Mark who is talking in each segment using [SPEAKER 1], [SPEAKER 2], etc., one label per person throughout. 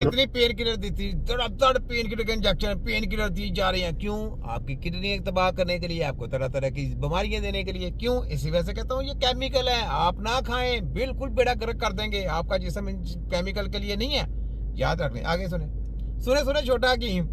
[SPEAKER 1] कितनी pain killer दी थी, धड़ पेन किलर के इंजेक्शन, पेन किलर दी जा रहे हैं। क्यों? आपकी किडनी तबाह करने के लिए, आपको तरह तरह की बीमारियां देने के लिए। क्यों? इसी वजह से कहता हूँ ये केमिकल है, आप ना खाएं, बिल्कुल बेड़ा गर्क कर देंगे। आपका जिस्म केमिकल के लिए नहीं है, याद रखने। आगे सुने छोटा हकीम।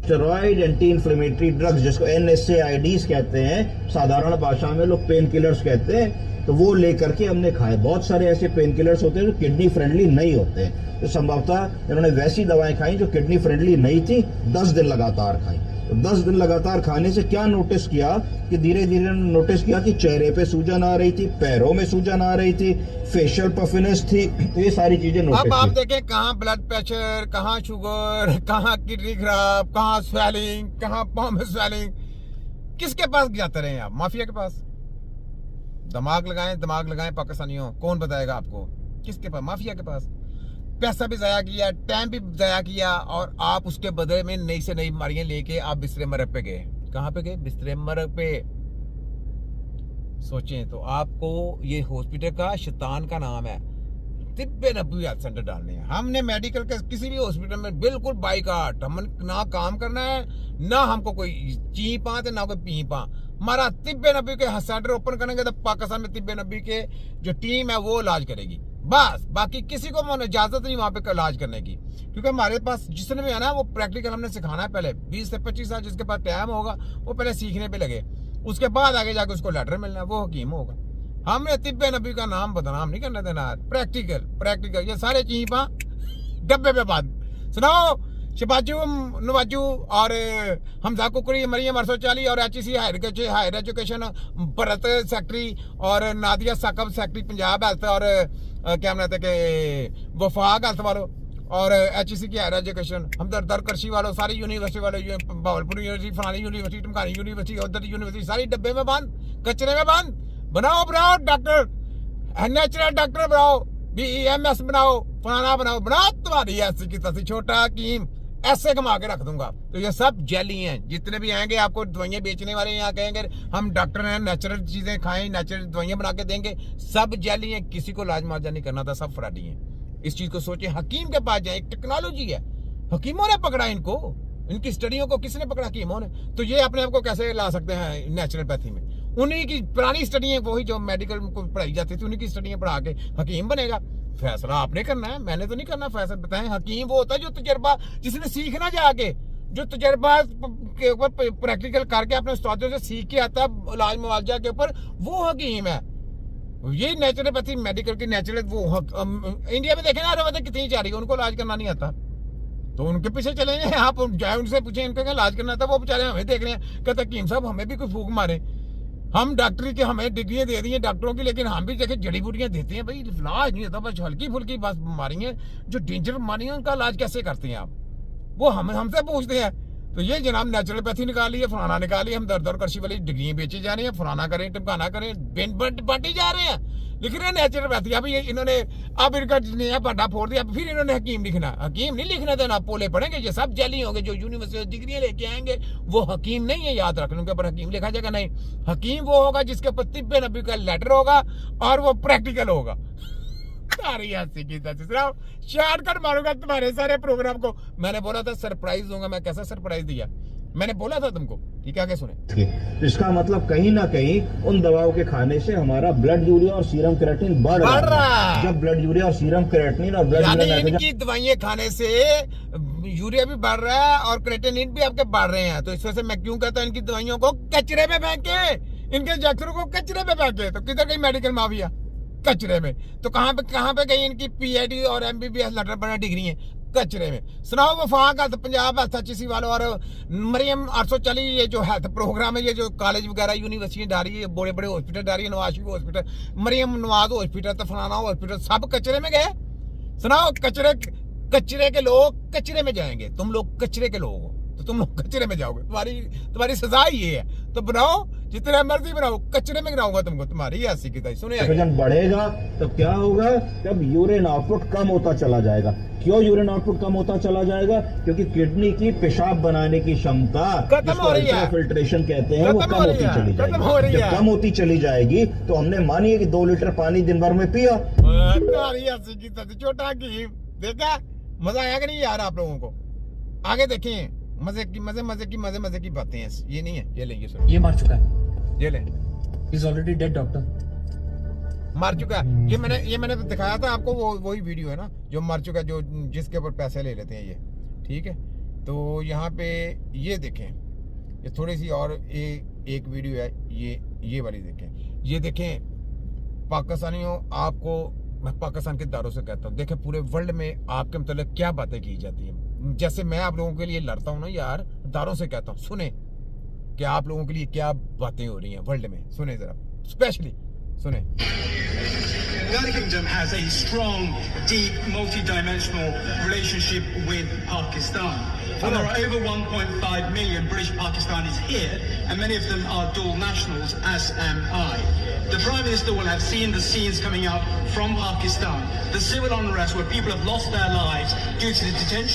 [SPEAKER 2] स्टेरॉइड एंटी इंफ्लेमेटरी ड्रग्स, जिसको NSAIDs कहते हैं, साधारण भाषा में लोग पेन किलर्स कहते हैं, तो वो लेकर के हमने खाए। बहुत सारे ऐसे पेन किलर्स होते हैं जो किडनी फ्रेंडली नहीं होते, तो संभवतः इन्होंने वैसी दवाएं खाई जो किडनी फ्रेंडली नहीं थी, 10 दिन लगातार खाई। तो 10 दिन लगातार खाने से क्या नोटिस किया कि धीरे धीरे नोटिस किया कि चेहरे पे सूजन आ रही थी, पैरों में सूजन आ रही थी, फेशियल पफिनेस थी। तो ये सारी चीजें नोटिस
[SPEAKER 1] अब आप देखें, कहाँ ब्लड प्रेशर, कहाँ शुगर, कहाँ किडनी खराब, कहाँ स्वेलिंग, कहाँ पाँव में स्वेलिंग। किसके पास जाते रहे आप? माफिया के पास। दिमाग लगाएं पाकिस्तानियों। कौन बताएगा आपको? किसके पास? माफिया के पास। पैसा भी जाया किया, टाइम भी जाया किया, और आप उसके बदले में नई से नई बीमारियां लेके आप बिस्तरे मरग पे गए। कहाँ पे गए? बिस्तरे मरग पे। सोचें तो आपको ये हॉस्पिटल का शैतान का नाम है। तिब्बे नब्बे हेल्थ सेंटर डालने हैं हमने। मेडिकल के किसी भी हॉस्पिटल में बिल्कुल बाइकाट। हम ना काम करना है, ना हमको कोई ची पा ना कोई पी पा। हमारा तिब्बे नब्बे के सेंटर ओपन करेंगे तो पाकिस्तान में तिब्बे नब्बे के जो टीम है वो इलाज करेगी बस। बाकी किसी को इजाजत नहीं वहां पे इलाज करने की, क्योंकि हमारे पास जिसने भी आना वो प्रैक्टिकल हमने सिखाना है। पहले 20 से 25 साल जिसके पास टाइम होगा वो पहले सीखने पे लगे, उसके बाद आगे जाके उसको लेटर मिलना, वो हकीम होगा। हमने तिब्बे नबी का नाम बदनाम नहीं करने देना। प्रैक्टिकल ये सारे चीपा डब्बे पे बात सुनाओ। शिबाजू नवाजू और हमजा कुकरी, मरियम अरसोचाली और HEC हायर एजुकेशन भरत सेक्रेटरी और नादिया साकब सेक्रेटरी पंजाब हेल्थ और क्या नाम के वफाक हेल्थ वालों और HEC की हायर एजुकेशन, हमदर्द कृषि वालों, सारी यूनिवर्सिटी वालों, भावलपुर यूनिवर्सिटी, फलानी यूनिवर्सिटी, टमकानी यूनिवर्सिटी, उधर यूनिवर्सिटी, सारी डब्बे में बंद, कचरे में बंद। बनाओ डॉक्टर, नेचुरल डॉक्टर बनाओ, BEMS बनाओ, फलाना बनाओ तुम्हारी ऐसी की तैसी छोटा हकीम ऐसे कमा के रख दूंगा। तो ये सब जैली हैं। जितने भी आएंगे आपको दवाइयां बेचने वाले यहाँ कहेंगे हम डॉक्टर हैं, नेचुरल चीजें खाएं, नेचुरल दवाइयां बना के देंगे, सब जैली हैं। किसी को लाज मार्जा नहीं करना था, सब फ्रॉडी हैं। इस चीज को सोचे। हकीम के पास जाए, एक टेक्नोलॉजी है। हकीमों ने पकड़ा इनको, इनकी स्टडियों को किसने पकड़ा? हकीमों ने। तो ये अपने आप को कैसे ला सकते हैं नेचुरोपैथी में? उन्हीं की पुरानी स्टडियां, वही जो मेडिकल को पढ़ाई जाती थी, उन्हीं की स्टडियां पढ़ा के हकीम बनेगा। फैसला आपने करना है, मैंने तो नहीं करना फैसला। बताएं, हकीम वो होता है जो तजर्बा, जिसने सीखना जाके, जो तजर्बा के ऊपर प्रैक्टिकल करके अपने उस्तादों से सीख के आता है इलाज मुआवजा के ऊपर, वो हकीम है। ये नेचुरोपैथी मेडिकल की नेचुरल वो इंडिया में देखे ना आयुर्वेदिक कितनी जा रही है, उनको इलाज करना नहीं आता तो उनके पीछे चले जाए। आप जाए उनसे पूछे इनको क्या इलाज करना था, वो बेचारे हमें देख रहे हैं, कहते हकीम साहब हमें भी कोई फूक मारे। हम डॉक्टरी के हमें डिग्रियां दे दी हैं डॉक्टरों की, लेकिन हम भी देखे जड़ी बूटियां देते हैं। भाई इलाज नहीं होता, बस हल्की फुल्की बस बीमारियां जो डेंजर बीमारियां उनका इलाज कैसे करते हैं आप? वो हमसे पूछते हैं। तो ये जनाब नेचुरोपैथी निकाली है, फलाना निकाली, हम दर्द और कृषि वाली डिग्रियां बेची जा रही है, फलाना करें टिमकाना करें, बांटी जा रहे हैं। लिख रहे हैं नेचुरोपैथी। अब ये इन्होंने अब इनका बाटा फोड़ दिया, फिर इन्होंने हकीम लिखना। हकीम नहीं लिखना देना, पोले पढ़ेंगे। ये सब जैली होंगे जो यूनिवर्सिटी डिग्रियां लेके आएंगे, वो हकीम नहीं है। याद रखने के ऊपर हकीम लिखा जाएगा नहीं। हकीम वो होगा जिसके ऊपर तिब्बे नबी का लेटर होगा और वो प्रैक्टिकल होगा। शॉर्टकट मारूंगा तुम्हारे सारे प्रोग्राम को। मैंने बोला था सरप्राइज दूंगा, मैं कैसा सरप्राइज दिया? मैंने बोला था तुमको, ठीक है? आगे सुने।
[SPEAKER 2] इसका मतलब कहीं ना कहीं उन दवाओं के खाने से हमारा ब्लड यूरिया और सीरम क्रिएटिनिन बढ़ रहा है। जब ब्लड यूरिया और सीरम क्रिएटिनिन और ब्लड यूरिया
[SPEAKER 1] इनकी दवाइयां खाने से यूरिया भी बढ़ रहा है और क्रिएटिनिन भी आपके बढ़ रहे हैं। तो इस वजह से मैं क्यों कहता हूं इनकी दवाइयों को कचरे में फेंके, इनके इंजेक्शनों को कचरे में फेंके। तो किधर गई मेडिकल माफिया? कचरे में। तो कहां पे गई इनकी PhD और MBBS लेटर बना डिग्री है? कचरे में। सुनाओ वफाक हेल्थ, पंजाब हेल्थ, HEC वालों और मरियम 840, ये जो हेल्थ प्रोग्राम है, ये जो कॉलेज वगैरह यूनिवर्सिटी डाली है, बड़े बड़े हॉस्पिटल डाली है, नवाज शरीफ हॉस्पिटल, मरियम नवाज हॉस्पिटल, तो फलाना हॉस्पिटल, सब कचरे में गए। सुनाओ कचरे के लोग कचरे में जाएंगे। तुम लोग कचरे के लोग हो तो तुम लोग कचरे में जाओगे। तुम्हारी सजा ये है। तो बनाओ जितने मर्जी बनाओ, कचरे में गिराऊंगा तुमको। तुम्हारी ऐसी की सुनिए।
[SPEAKER 2] वजन बढ़ेगा तो क्या होगा? जब यूरिन आउटपुट कम होता चला जाएगा। क्यों यूरिन आउटपुट कम होता चला जाएगा? क्योंकि किडनी की पेशाब बनाने की क्षमता,
[SPEAKER 1] खत्म हो रही है,
[SPEAKER 2] फिल्ट्रेशन कहते हैं, वो कम होती चली जाएगी। जब कम होती चली जाएगी तो हमने मानिए कि 2 लीटर पानी दिन भर में पिया।
[SPEAKER 1] छोटा की देखा मजा आया कि नहीं यार आप लोगों को? आगे देखें, मजे की बातें हैं, ये नहीं है। ये लें, ये सुनो,
[SPEAKER 3] ये मार चुका है,
[SPEAKER 1] ये लें,
[SPEAKER 3] इज ऑलरेडी डेड डॉक्टर।
[SPEAKER 1] मर चुका है। ये मैंने तो दिखाया था आपको, वो वही वीडियो है ना जो मर चुका, जो जिसके ऊपर पैसे ले लेते हैं ये, ठीक है। तो यहाँ पे ये देखें, ये थोड़ी सी और एक वीडियो है, ये वाली देखें। ये देखें पाकिस्तानियों, आपको मैं पाकिस्तान के दारों से कहता हूँ, देखें पूरे वर्ल्ड में आपके मतलब क्या बातें की जाती हैं। जैसे मैं आप लोगों के लिए लड़ता हूँ ना यार, दारों से कहता हूँ, सुने कि आप लोगों के लिए क्या बातें हो रही हैं वर्ल्ड में। सुने जरा, स्पेशली सुने।
[SPEAKER 4] The United Kingdom has a strong, deep, multi-dimensional relationship with Pakistan. And there are over 1.5 million British Pakistanis here, and many of them are dual nationals, as am I. The Prime Minister will have seen the scenes coming up from Pakistan, the civil unrest where people have lost their lives due to the detention